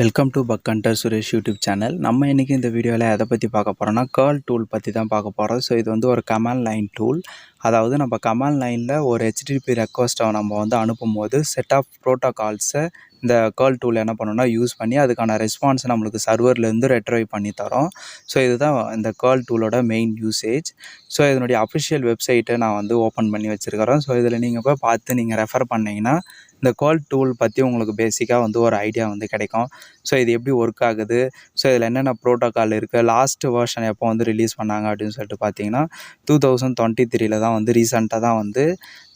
Welcome to bug hunter Suresh YouTube channel. நம்ம இன்றைக்கி இந்த வீடியோவில் எதை பற்றி பார்க்க போகிறோம்னா கால் டூல் பற்றி தான் பார்க்க போகிறோம். ஸோ இது வந்து ஒரு கமாண்ட் லைன் டூல். அதாவது நம்ம கமாண்ட் லைனில் ஒரு ஹெச்டிடிபி ரெக்வஸ்ட்டை நம்ம வந்து அனுப்பும்போது செட் ஆஃப் ப்ரோட்டோகால்ஸை இந்த கால் டூல் என்ன பண்ணணும்னா யூஸ் பண்ணி அதுக்கான ரெஸ்பான்ஸை நம்மளுக்கு சர்வர்லேருந்து ரெட்ரைவ் பண்ணி தரோம். ஸோ இதுதான் இந்த கால் டூலோட மெயின் யூசேஜ். ஸோ இதனுடைய அஃபிஷியல் வெப்சைட்டை நான் வந்து ஓப்பன் பண்ணி வச்சுருக்கிறேன். ஸோ இதில் நீங்கள் போய் பார்த்து நீங்கள் ரெஃபர் பண்ணிங்கன்னா இந்த கால் டூல் பற்றி உங்களுக்கு பேசிக்காக வந்து ஒரு ஐடியா வந்து கிடைக்கும். ஸோ இது எப்படி ஒர்க் ஆகுது, ஸோ இதில் என்னென்ன ப்ரோட்டோக்கால் இருக்குது, லாஸ்ட்டு வெர்ஷன் எப்போ வந்து ரிலீஸ் பண்ணாங்க அப்படின்னு சொல்லிட்டு பார்த்தீங்கன்னா 2023 தான் வந்து ரீசெண்டாக தான் வந்து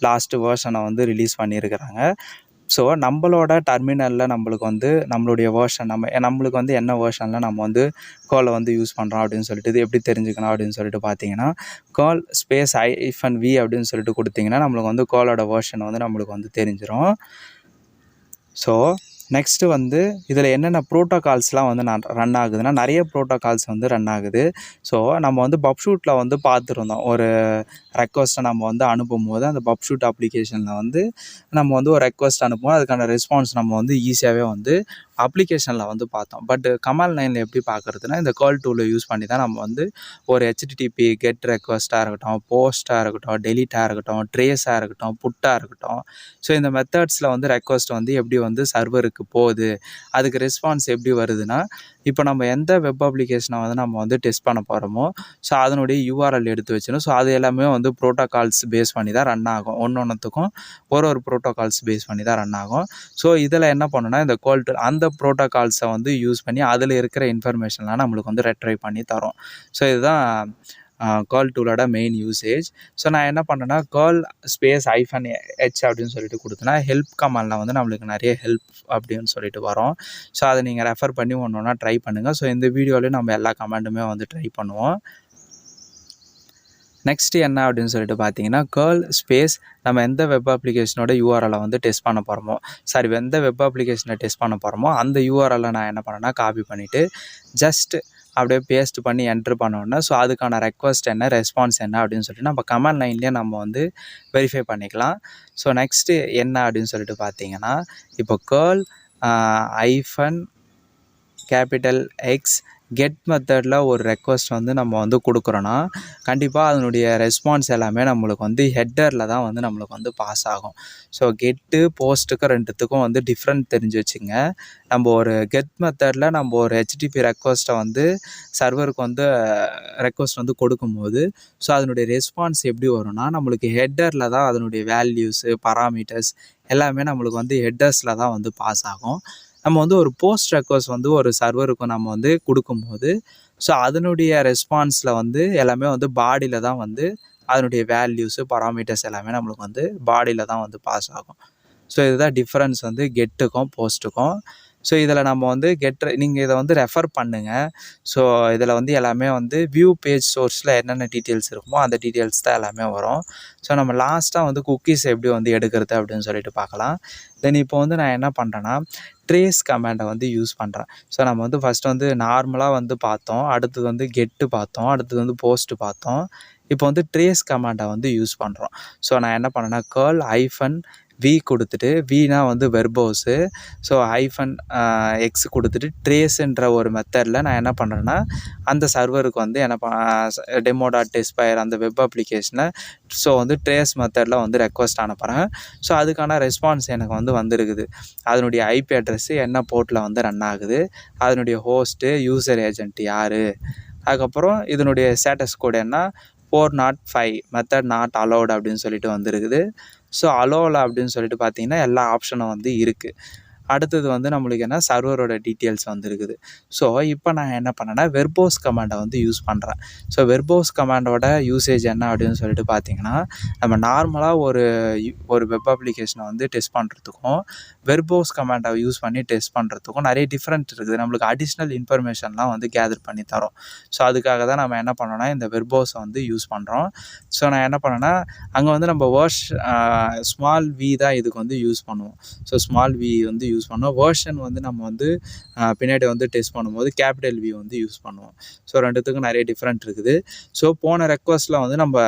லாஸ்ட்டு வெர்ஷனை வந்து ரிலீஸ் பண்ணியிருக்கிறாங்க. ஸோ நம்மளோட டெர்மினலில் நம்மளுக்கு வந்து நம்மளுடைய வேர்ஷன் நம்மளுக்கு வந்து என்ன வேர்ஷனில் நம்ம வந்து காலை வந்து யூஸ் பண்ணுறோம் அப்படின்னு சொல்லிட்டு இது எப்படி தெரிஞ்சுக்கணும் அப்படின்னு சொல்லிட்டு பார்த்தீங்கன்னா கால் ஸ்பேஸ் -v அப்படின்னு சொல்லிட்டு கொடுத்தீங்கன்னா நம்மளுக்கு வந்து காலோட வேர்ஷன் வந்து நம்மளுக்கு வந்து தெரிஞ்சிடும். ஸோ நெக்ஸ்ட்டு வந்து இதில் என்னென்ன ப்ரோட்டோகால்ஸ்லாம் வந்து ரன் ஆகுதுன்னா நிறைய ப்ரோட்டோகால்ஸ் வந்து ரன் ஆகுது. ஸோ நம்ம வந்து பப்ஷூட்டில் வந்து பார்த்துருந்தோம். ஒரு ரெக்வஸ்ட்டை நம்ம வந்து அனுப்பும்போது அந்த பப்ஷூட் அப்ளிகேஷனில் வந்து நம்ம வந்து ஒரு ரெக்வஸ்ட் அனுப்புவோம், அதுக்கான ரெஸ்பான்ஸ் நம்ம வந்து ஈஸியாகவே வந்து அப்ளிகேஷனில் வந்து பார்த்தோம். பட் கமாண்ட் லைனில் எப்படி பார்க்குறதுனா இந்த கால் டூலை யூஸ் பண்ணி தான் நம்ம வந்து ஒரு ஹெச்டிடிபி கெட் ரெக்வஸ்ட்டாக இருக்கட்டும், போஸ்ட்டாக இருக்கட்டும், டெலிட்டாக இருக்கட்டும், ட்ரேஸாக இருக்கட்டும், புட்டாக இருக்கட்டும், ஸோ இந்த மெத்தட்ஸில் வந்து ரெக்வஸ்ட் வந்து எப்படி வந்து சர்வருக்கு போகுது, அதுக்கு ரெஸ்பான்ஸ் எப்படி வருதுன்னா இப்போ நம்ம எந்த வெப் அப்ளிகேஷனை வந்து நம்ம வந்து டெஸ்ட் பண்ண போகிறோமோ ஸோ அதனுடைய யூஆர்எல் எடுத்து வச்சிடும். ஸோ அது எல்லாமே வந்து ப்ரோட்டோகால்ஸ் பேஸ் பண்ணி தான் ரன் ஆகும். ஒன்றுத்துக்கும் ஒரு ப்ரோட்டோகால்ஸ் பேஸ் பண்ணி தான் ரன் ஆகும். ஸோ இதில் என்ன பண்ணுன்னா இந்த கால் டூல் அந்த ப்ரோட்டோகால்ஸை வந்து யூஸ் பண்ணி அதில் இருக்கிற இன்ஃபர்மேஷன்லாம் நம்மளுக்கு வந்து ரெட்ரைவ் பண்ணி தரும். ஸோ இதுதான் கால் டூலோட மெயின் யூசேஜ். ஸோ நான் என்ன பண்ணேன்னா கால் ஸ்பேஸ் -h அப்படின்னு சொல்லிட்டு கொடுத்தேன்னா ஹெல்ப் கமாண்டில் வந்து நம்மளுக்கு நிறைய ஹெல்ப் அப்படின்னு சொல்லிட்டு வரும். ஸோ அதை நீங்கள் ரெஃபர் பண்ணி ஒன்றா ட்ரை பண்ணுங்கள். ஸோ இந்த வீடியோவில் நம்ம எல்லா கமாண்டுமே வந்து ட்ரை பண்ணுவோம். நெக்ஸ்ட்டு என்ன அப்படின்னு சொல்லிட்டு பார்த்தீங்கன்னா கால் ஸ்பேஸ் நம்ம எந்த வெப் அப்ளிகேஷனோட யூஆர்எலை வந்து டெஸ்ட் பண்ண போகிறோமோ எந்த வெப் அப்ளிகேஷனை டெஸ்ட் பண்ண போகிறோமோ அந்த யூஆர்எலை நான் என்ன பண்ணேன்னா காப்பி பண்ணிவிட்டு ஜஸ்ட் அப்படியே பேஸ்ட் பண்ணி என்ட்ரு பண்ணோன்னா ஸோ அதுக்கான ரெக்வஸ்ட் என்ன, ரெஸ்பான்ஸ் என்ன அப்படின்னு சொல்லிட்டு நம்ம கமாண்ட் லைன்லேயே நம்ம வந்து வெரிஃபை பண்ணிக்கலாம். ஸோ நெக்ஸ்ட்டு என்ன அப்படின்னு சொல்லிட்டு பார்த்தீங்கன்னா இப்போ கால் -X கெட் மெத்தடில் ஒரு ரெக்வஸ்ட் வந்து நம்ம வந்து கொடுக்குறோன்னா கண்டிப்பாக அதனுடைய ரெஸ்பான்ஸ் எல்லாமே நம்மளுக்கு வந்து ஹெட்டரில் தான் வந்து நம்மளுக்கு வந்து பாஸ் ஆகும். ஸோ கெட்டு போஸ்ட்டுக்கு ரெண்டுத்துக்கும் வந்து டிஃப்ரெண்ட் தெரிஞ்சு வச்சுங்க. நம்ம ஒரு கெட் மெத்தடில் நம்ம ஒரு ஹெச்டிபி ரெக்வஸ்ட்டை வந்து சர்வருக்கு வந்து ரெக்வஸ்ட் வந்து கொடுக்கும்போது ஸோ அதனுடைய ரெஸ்பான்ஸ் எப்படி வரும்னா நம்மளுக்கு ஹெட்டரில் தான் அதனுடைய வேல்யூஸு பராமீட்டர்ஸ் எல்லாமே நம்மளுக்கு வந்து ஹெட்டர்ஸில் தான் வந்து பாஸ் ஆகும். நம்ம வந்து ஒரு போஸ்ட் ரெக்வஸ்ட் வந்து ஒரு சர்வருக்கு நம்ம வந்து கொடுக்கும்போது ஸோ அதனுடைய ரெஸ்பான்ஸில் வந்து எல்லாமே வந்து பாடியில் தான் வந்து அதனுடைய வேல்யூஸு பராமீட்டர்ஸ் எல்லாமே நம்மளுக்கு வந்து பாடியில் தான் வந்து பாஸ் ஆகும். ஸோ இதுதான் டிஃப்ரென்ஸ் வந்து கெட்டுக்கும் போஸ்ட்டுக்கும். ஸோ இதில் நம்ம வந்து நீங்கள் இதை வந்து ரெஃபர் பண்ணுங்கள். ஸோ இதில் வந்து எல்லாமே வந்து வியூ பேஜ் சோர்ஸில் என்னென்ன டீட்டெயில்ஸ் இருக்குமோ அந்த டீட்டெயில்ஸ் தான் எல்லாமே வரும். ஸோ நம்ம லாஸ்ட்டாக வந்து குக்கீஸ் எப்படி வந்து எடுக்கிறது அப்படின்னு சொல்லிட்டு பார்க்கலாம். தென் இப்போ வந்து நான் என்ன பண்ணுறேன்னா ட்ரேஸ் கமாண்டை வந்து யூஸ் பண்ணுறேன். ஸோ நம்ம வந்து ஃபஸ்ட்டு வந்து நார்மலாக வந்து பார்த்தோம், அடுத்தது வந்து கெட்டு பார்த்தோம், அடுத்தது வந்து போஸ்ட்டு பார்த்தோம். இப்போ வந்து ட்ரேஸ் கமாண்டை வந்து யூஸ் பண்ணுறோம். ஸோ நான் என்ன பண்ணேன்னா கால் -v கொடுத்துட்டு வினா வந்து வெர்போஸு, ஸோ -x கொடுத்துட்டு ட்ரேஸுன்ற ஒரு மெத்தடில் நான் என்ன பண்ணுறேன்னா அந்த சர்வருக்கு வந்து demo.testfire அந்த வெப் அப்ளிகேஷனை ஸோ வந்து ட்ரேஸ் மெத்தடில் வந்து ரெக்வஸ்ட் அனுப்புகிறேன். ஸோ அதுக்கான ரெஸ்பான்ஸ் எனக்கு வந்து வந்துருக்குது. அதனுடைய ஐபி அட்ரஸ்ஸு என்ன போர்ட்டில் வந்து ரன் ஆகுது, அதனுடைய ஹோஸ்ட்டு, யூசர் ஏஜென்ட் யார், அதுக்கப்புறம் இதனுடைய ஸ்டேட்டஸ் கோடு என்ன 405 மெத்தட் நாட் அலோடு அப்படின்னு சொல்லிட்டு வந்துருக்குது. ஸோ அலோவில் அப்படின்னு சொல்லிட்டு பார்த்தீங்கன்னா எல்லா ஆப்ஷனும் வந்து இருக்குது. அடுத்தது வந்து நம்மளுக்கு என்ன சர்வரோட டீட்டெயில்ஸ் வந்துருக்குது. ஸோ இப்போ நான் என்ன பண்ணேன்னா வெர்போஸ் கமாண்டை வந்து யூஸ் பண்ணுறேன். ஸோ வெர்போஸ் கமாண்டோட யூசேஜ் என்ன அப்படின்னு சொல்லிட்டு பார்த்தீங்கன்னா நம்ம நார்மலாக ஒரு வெப் அப்ளிகேஷனை வந்து டெஸ்ட் பண்ணுறதுக்கும் வெர்போஸ் கமாண்டை யூஸ் பண்ணி டெஸ்ட் பண்ணுறதுக்கும் நிறைய டிஃப்ரெண்ட் இருக்குது. நம்மளுக்கு அடிஷ்னல் இன்ஃபர்மேஷன்லாம் வந்து கேதர் பண்ணி தரோம். ஸோ அதுக்காக தான் நம்ம என்ன பண்ணோன்னா இந்த வெர்போஸை வந்து யூஸ் பண்ணுறோம். ஸோ நான் என்ன பண்ணேன்னா அங்கே வந்து நம்ம ஸ்மால் v தான் இதுக்கு வந்து யூஸ் பண்ணுவோம். ஸோ ஸ்மால் v வந்து யூஸ் பண்ணுவோம். வேர்ஷன் வந்து நம்ம வந்து பின்னாடி வந்து டெஸ்ட் பண்ணும்போது கேபிட்டல் V வந்து யூஸ் பண்ணுவோம். ஸோ ரெண்டுத்துக்கும் நிறைய டிஃப்ரெண்ட் இருக்குது. ஸோ போன ரெக்வஸ்ட்டில் வந்து நம்ம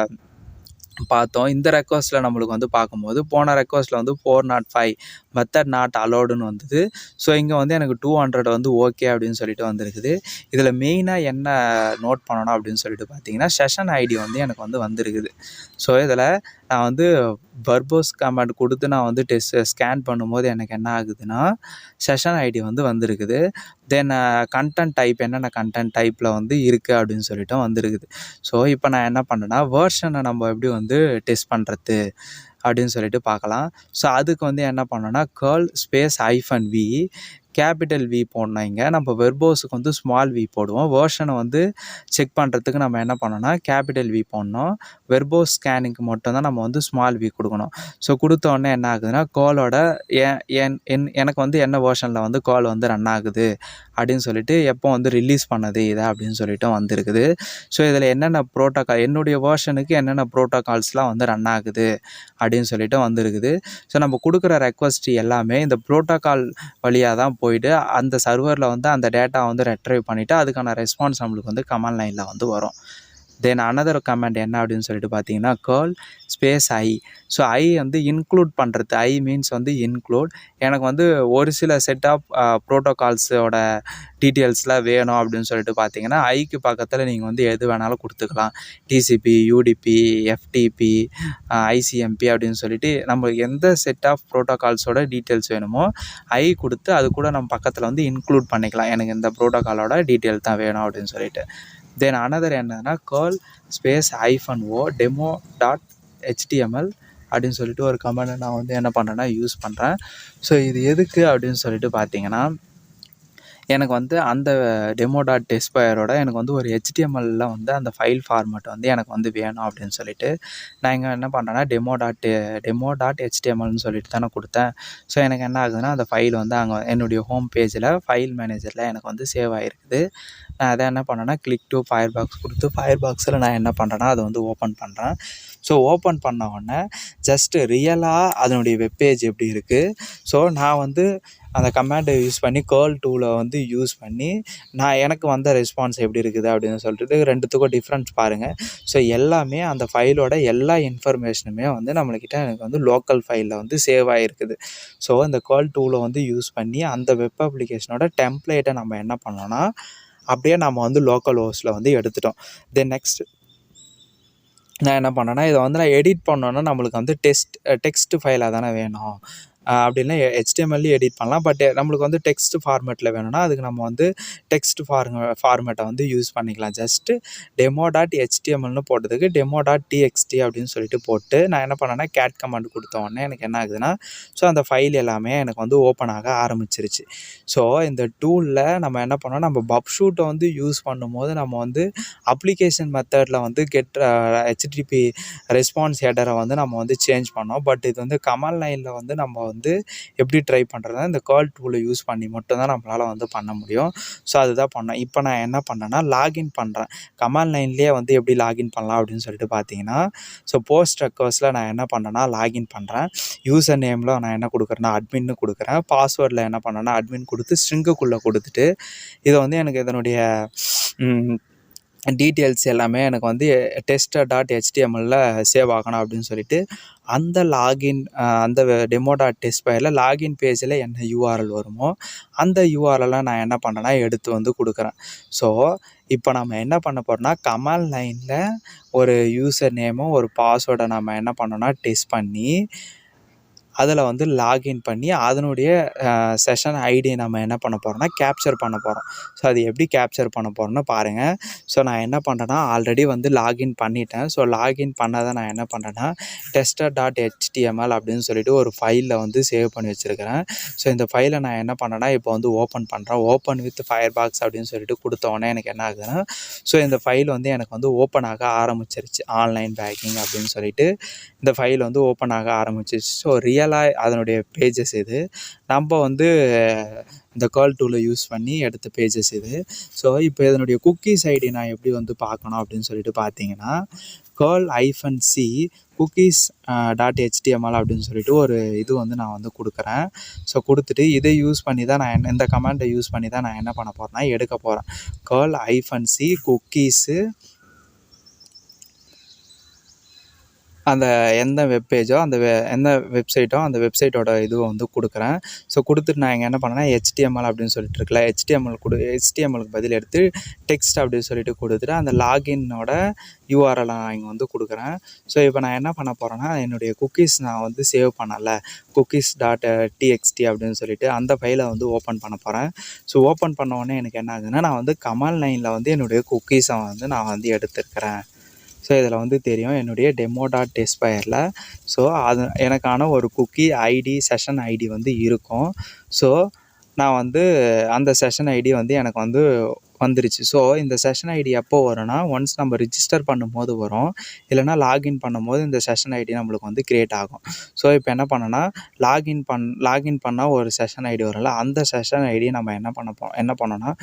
பார்த்தோம். இந்த ரெக்வஸ்ட்டில் நம்மளுக்கு வந்து பார்க்கும்போது போன ரெக்வஸ்ட்டில் வந்து 405 மெத்தட் நாட் அலோடுன்னு வந்தது. ஸோ இங்கே வந்து எனக்கு 200 வந்து ஓகே அப்படின்னு சொல்லிட்டு வந்திருக்குது. இதில் மெயினாக என்ன நோட் பண்ணணும் அப்படின்னு சொல்லிட்டு பார்த்தீங்கன்னா, செஷன் ஐடி வந்து எனக்கு வந்து வந்திருக்குது. ஸோ இதில் நான் வந்து வர்போஸ் கமாண்ட் கொடுத்து நான் வந்து ஸ்கேன் பண்ணும்போது எனக்கு என்ன ஆகுதுன்னா, செஷன் ஐடி வந்து வந்திருக்குது. தென் கன்டென்ட் டைப் என்னென்ன கன்டென்ட் டைப்பில் வந்து இருக்குது அப்படின்னு சொல்லிட்டு வந்திருக்குது. ஸோ இப்போ நான் என்ன பண்ணேன்னா, வேர்ஷனை நம்ம எப்படி வந்து டெஸ்ட் பண்ணுறது அப்படின்னு சொல்லிட்டு பார்க்கலாம். ஸோ அதுக்கு வந்து என்ன பண்ணோன்னா, curl space -v capital V போடணும். இங்கே நம்ம வெர்போஸுக்கு வந்து ஸ்மால் v போடுவோம். வேர்ஷனை வந்து செக் பண்ணுறதுக்கு நம்ம என்ன பண்ணோன்னா, கேபிட்டல் V போடணும். வெர்போஸ் ஸ்கேனிங்க்கு மட்டும் தான் நம்ம வந்து ஸ்மால் v கொடுக்கணும். ஸோ கொடுத்தோடனே என்ன ஆகுதுன்னா, காலோட எனக்கு வந்து என்ன வேர்ஷனில் வந்து கால் வந்து ரன் ஆகுது அப்படின்னு சொல்லிட்டு, எப்போ வந்து ரிலீஸ் பண்ணது இதை அப்படின்னு சொல்லிட்டு வந்திருக்குது. ஸோ இதில் என்னென்ன ப்ரோட்டோக்கால் என்னுடைய வேர்ஷனுக்கு என்னென்ன ப்ரோட்டோகால்ஸ்லாம் வந்து ரன் ஆகுது அப்படின்னு சொல்லிட்டு வந்திருக்குது. ஸோ நம்ம கொடுக்குற ரெக்வஸ்ட் எல்லாமே இந்த ப்ரோட்டோகால் வழியாக தான் போயிட்டு அந்த சர்வரில் வந்து அந்த டேட்டா வந்து ரெட்ரைவ் பண்ணிவிட்டு அதுக்கான ரெஸ்பான்ஸ் நம்மளுக்கு வந்து கமாண்ட் லைனில் வந்து வரும். தென் அனதர் கமாண்ட் என்ன அப்படின்னு சொல்லிட்டு பார்த்தீங்கன்னா, curl space I. So I வந்து இன்க்ளூட் பண்ணுறது. I மீன்ஸ் வந்து இன்க்ளூட். எனக்கு வந்து ஒரு சில செட் ஆஃப் ப்ரோட்டோகால்ஸோட டீட்டெயில்ஸ்லாம் வேணும் அப்படின்னு சொல்லிட்டு பார்த்தீங்கன்னா, ஐக்கு பக்கத்தில் நீங்கள் வந்து எது வேணாலும் கொடுத்துக்கலாம். TCP, UDP, FTP, ICMP அப்படின்னு சொல்லிட்டு நம்ம எந்த செட் ஆஃப் ப்ரோட்டோகால்ஸோட டீட்டெயில்ஸ் வேணுமோ I கொடுத்து அது கூட நம்ம பக்கத்தில் வந்து இன்க்ளூட் பண்ணிக்கலாம். எனக்கு இந்த ப்ரோட்டோகாலோட டீட்டெயில் தான் வேணும் அப்படின்னு சொல்லிட்டு. தென் அனதர் என்னன்னா, கர்ல் ஸ்பேஸ் -o demo.html அப்படின்னு சொல்லிட்டு ஒரு கமெண்டை நான் வந்து என்ன பண்ணுறேன்னா யூஸ் பண்ணுறேன். ஸோ இது எதுக்கு அப்படின்னு சொல்லிட்டு பார்த்தீங்கன்னா, எனக்கு வந்து அந்த demo.testfire எனக்கு வந்து ஒரு HTML வந்து அந்த ஃபைல் ஃபார்மேட் வந்து எனக்கு வந்து வேணும் அப்படின்னு சொல்லிட்டு நான் இங்கே என்ன பண்ணுறேன்னா, demo.htmlனு சொல்லிட்டு தானே கொடுத்தேன். ஸோ எனக்கு என்ன ஆகுதுன்னா, அந்த ஃபைல் வந்து அங்கே என்னுடைய ஹோம் பேஜில் ஃபைல் மேனேஜரில் எனக்கு வந்து சேவ் ஆகிருக்குது. நான் அதை என்ன பண்ணேன்னா, கிளிக் டு ஃபயர்பாக்ஸ் கொடுத்து ஃபயர்பாக்ஸில் நான் என்ன பண்ணுறேன்னா, அதை வந்து ஓப்பன் பண்ணுறேன். ஸோ ஓப்பன் பண்ண உடனே ஜஸ்ட்டு ரியலாக அதனுடைய வெப்பேஜ் எப்படி இருக்குது. ஸோ நான் வந்து அந்த கமாண்டை யூஸ் பண்ணி கர்ல் டூலை வந்து யூஸ் பண்ணி எனக்கு வந்த ரெஸ்பான்ஸ் எப்படி இருக்குது அப்படின்னு சொல்லிட்டு ரெண்டுத்துக்கும் டிஃப்ரென்ஸ் பாருங்கள். ஸோ எல்லாமே அந்த ஃபைலோட எல்லா இன்ஃபர்மேஷனுமே வந்து நம்மளுக்கிட்ட எனக்கு வந்து லோக்கல் ஃபைலில் வந்து சேவ் ஆகிருக்குது. ஸோ இந்த கர்ல் டூலை வந்து யூஸ் பண்ணி அந்த வெப் அப்ளிகேஷனோட டெம்ப்ளேட்டை நம்ம என்ன பண்ணோன்னா, அப்படியே நம்ம வந்து லோக்கல் ஹோஸ்ட்டில் வந்து எடுத்துட்டோம். தென் நெக்ஸ்ட் நான் என்ன பண்ணேன்னா, இதை வந்து நான் எடிட் பண்ணோன்னா நம்மளுக்கு வந்து டெக்ஸ்ட் ஃபைலாக தானே வேணும். அப்படின்னா HTML எடிட் பண்ணலாம். பட் நம்மளுக்கு வந்து டெக்ஸ்ட் ஃபார்மேட்டில் வேணும்னா அதுக்கு நம்ம வந்து டெக்ஸ்ட் ஃபார்மேட்டை வந்து யூஸ் பண்ணிக்கலாம். ஜஸ்ட்டு demo.htmlனு போட்டதுக்கு demo.txt அப்படின்னு சொல்லிட்டு போட்டு நான் என்ன பண்ணேன்னா, கேட் கமாண்ட் கொடுத்த உடனே எனக்கு என்ன ஆகுதுன்னா, ஸோ அந்த ஃபைல் எல்லாமே எனக்கு வந்து ஓப்பன் ஆக ஆரம்பிச்சிருச்சு. ஸோ இந்த டூலில் நம்ம என்ன பண்ணோம், நம்ம பப்ஷூட்டை வந்து யூஸ் பண்ணும்போது நம்ம வந்து அப்ளிகேஷன் மெத்தடில் வந்து HTTP ரெஸ்பான்ஸ் ஹெடரை வந்து நம்ம வந்து சேஞ்ச் பண்ணோம். பட் இது வந்து கமாண்ட் லைனில் வந்து நம்ம வந்து எப்படி ட்ரை பண்ணுறதுனா, இந்த கர்ல் டூலை யூஸ் பண்ணி மட்டும்தான் நம்மளால் வந்து பண்ண முடியும். ஸோ அதுதான் பண்ணேன். இப்போ நான் என்ன பண்ணேன்னா, லாகின் பண்ணுறேன். கமாண்ட் லைன்லேயே வந்து எப்படி லாகின் பண்ணலாம் அப்படின்னு சொல்லிட்டு பார்த்தீங்கன்னா, ஸோ போஸ்ட் ரெக்வஸ்ட்டில் நான் என்ன பண்ணேன்னா, லாகின் பண்ணுறேன். யூசர் நேமில் நான் என்ன கொடுக்குறேன்னா, அட்மின்னு கொடுக்குறேன். பாஸ்வேர்டில் என்ன பண்ணேன்னா, அட்மின் கொடுத்து ஸ்ட்ரிங்குக்குள்ளே கொடுத்துட்டு இதை வந்து எனக்கு இதனுடைய டீட்டெயில்ஸ் எல்லாமே எனக்கு வந்து tester.htmlல சேவ் ஆகணும் அப்படின்னு சொல்லிட்டு அந்த லாகின் அந்த demo.testfireல லாகின் பேஜில் என்ன URL வருமோ அந்த URLலை நான் என்ன பண்ணேன்னா எடுத்து வந்து கொடுக்குறேன். ஸோ இப்போ நம்ம என்ன பண்ண போகிறோம்னா, கமாண்ட் லைனில் ஒரு யூசர் நேமும் ஒரு பாஸ்வேர்டை நம்ம என்ன பண்ணோன்னா டெஸ்ட் பண்ணி அதில் வந்து லாகின் பண்ணி அதனுடைய செஷன் ஐடி நம்ம என்ன பண்ண போகிறோம்னா கேப்சர் பண்ண போகிறோம். ஸோ அது எப்படி கேப்சர் பண்ண போகிறோம்னு பாருங்கள். ஸோ நான் என்ன பண்ணுறேன்னா, ஆல்ரெடி வந்து லாகின் பண்ணிட்டேன். ஸோ லாகின் பண்ணதை நான் என்ன பண்ணுறேன்னா, tester.html அப்படின்னு சொல்லிட்டு ஒரு ஃபைலில் வந்து சேவ் பண்ணி வச்சுருக்கிறேன். ஸோ இந்த ஃபைலை நான் என்ன பண்ணேன்னா, இப்போ வந்து ஓப்பன் பண்ணுறேன். ஓப்பன் வித் ஃபயர்பாக்ஸ் அப்படின்னு சொல்லிட்டு கொடுத்தோடனே எனக்கு என்ன ஆகுதுன்னா, ஸோ இந்த ஃபைல் வந்து எனக்கு வந்து ஓப்பன் ஆக ஆரம்பிச்சிருச்சு. ஆன்லைன் பேங்கிங் அப்படின்னு சொல்லிட்டு இந்த ஃபைல் வந்து ஓப்பன் ஆக ஆரம்பிச்சிருச்சு. ஸோ ரியலாக அதனுடைய பேஜஸ் இது. நம்ம வந்து இந்த கர்ல் டூலை யூஸ் பண்ணி எடுத்த பேஜஸ் இது. ஸோ இப்போ இதனுடைய குக்கீஸ் ஐடி நான் எப்படி வந்து பார்க்கணும் அப்படின்னு சொல்லிட்டு பார்த்தீங்கன்னா, curl-c cookies .html அப்படின்னு சொல்லிட்டு ஒரு இது வந்து நான் வந்து கொடுக்குறேன். ஸோ கொடுத்துட்டு இதை யூஸ் பண்ணி தான் நான் இந்த கமாண்டை யூஸ் பண்ணி தான் நான் என்ன பண்ண போகிறேன்னா எடுக்க போகிறேன். curl-c cookies அந்த எந்த வெப்பேஜோ எந்த வெப்சைட்டோ அந்த வெப்சைட்டோட இதுவை வந்து கொடுக்குறேன். ஸோ கொடுத்துட்டு நான் இங்கே என்ன பண்ணேன்னா ஹெச்டிஎம்எல் அப்படின்னு சொல்லிட்டு இருக்குல்ல, ஹெச்டிஎம்எலுக்கு பதில் எடுத்து டெக்ஸ்ட் அப்படின்னு சொல்லிட்டு கொடுத்துட்டு அந்த லாகின்னோட யூஆர்எல் நான் இங்கே வந்து கொடுக்குறேன். ஸோ இப்போ நான் என்ன பண்ண போகிறேன்னா, என்னுடைய குக்கீஸ் நான் வந்து சேவ் பண்ணல, cookies.txt அப்படின்னு சொல்லிட்டு அந்த ஃபைலை வந்து ஓப்பன் பண்ண போகிறேன். ஸோ ஓப்பன் பண்ண உடனே எனக்கு என்ன ஆகுதுன்னா, நான் வந்து கமாண்ட் லைனில் வந்து என்னுடைய குக்கீஸை வந்து நான் வந்து எடுத்துருக்கிறேன். ஸோ இதில் வந்து தெரியும் என்னுடைய demo.testfire. ஸோ அது எனக்கான ஒரு குக்கி ஐடி, செஷன் ஐடி வந்து இருக்கும். ஸோ நான் வந்து அந்த செஷன் ஐடி வந்து எனக்கு வந்து வந்துருச்சு. ஸோ இந்த செஷன் ஐடி எப்போ வரும்னா, ஒன்ஸ் நம்ம ரிஜிஸ்டர் பண்ணும்போது வரும், இல்லைனா லாகின் பண்ணும்போது இந்த செஷன் ஐடி நம்மளுக்கு வந்து க்ரியேட் ஆகும். ஸோ இப்போ என்ன பண்ணேன்னா, லாகின் பண்ணால் ஒரு செஷன் ஐடி வரும்ல, அந்த செஷன் ஐடி நம்ம என்ன பண்ணோன்னா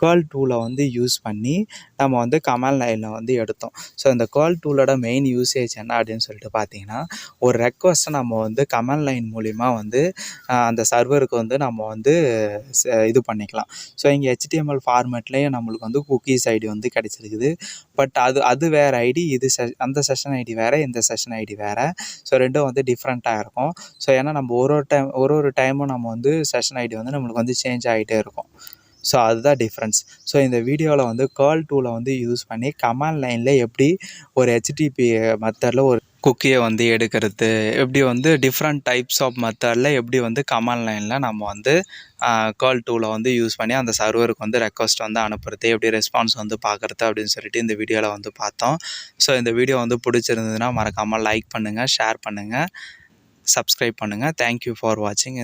கேர்ள் டூலை வந்து யூஸ் பண்ணி நம்ம வந்து கமாண்ட் லைனில் வந்து எடுத்தோம். ஸோ இந்த கேர்ள் டூலோட மெயின் யூசேஜ் என்ன அப்படின்னு சொல்லிட்டு பார்த்தீங்கன்னா, ஒரு ரெக்வஸ்ட்டை நம்ம வந்து கமாண்ட் லைன் மூலிமா வந்து அந்த சர்வருக்கு வந்து நம்ம வந்து இது பண்ணிக்கலாம். ஸோ இங்கே HTML ஃபார்மேட்லேயே நம்மளுக்கு வந்து குக்கீஸ் ஐடி வந்து கிடச்சிருக்குது. பட் அது வேறு ஐடி, இது அந்த செஷன் ஐடி வேறு, இந்த செஷன் ஐடி வேறு. ஸோ ரெண்டும் வந்து டிஃப்ரெண்ட்டாக இருக்கும். ஸோ ஏன்னா நம்ம ஒரு டைமும் நம்ம வந்து செஷன் ஐடி வந்து நம்மளுக்கு வந்து சேஞ்ச் ஆகிட்டே இருக்கும். ஸோ அதுதான் டிஃப்ரென்ஸ். ஸோ இந்த வீடியோவில் வந்து கேர்ள் டூலை வந்து யூஸ் பண்ணி கமாண்ட் லைனில் எப்படி ஒரு HTTP மெத்தடில் ஒரு குக்கியை வந்து எடுக்கிறது, எப்படி வந்து டிஃப்ரெண்ட் டைப்ஸ் ஆஃப் மெத்தடில் எப்படி வந்து கமாண்ட் லைனில் நம்ம வந்து கேர்ள் டூலை வந்து யூஸ் பண்ணி அந்த சர்வருக்கு வந்து ரெக்வஸ்ட் வந்து அனுப்புறது, எப்படி ரெஸ்பான்ஸ் வந்து பார்க்குறது அப்படின்னு சொல்லிட்டு இந்த வீடியோவில் வந்து பார்த்தோம். ஸோ இந்த வீடியோ வந்து பிடிச்சிருந்ததுன்னா மறக்காமல் லைக் பண்ணுங்கள், ஷேர் பண்ணுங்கள், சப்ஸ்கிரைப் பண்ணுங்கள். தேங்க்யூ ஃபார் வாட்சிங்.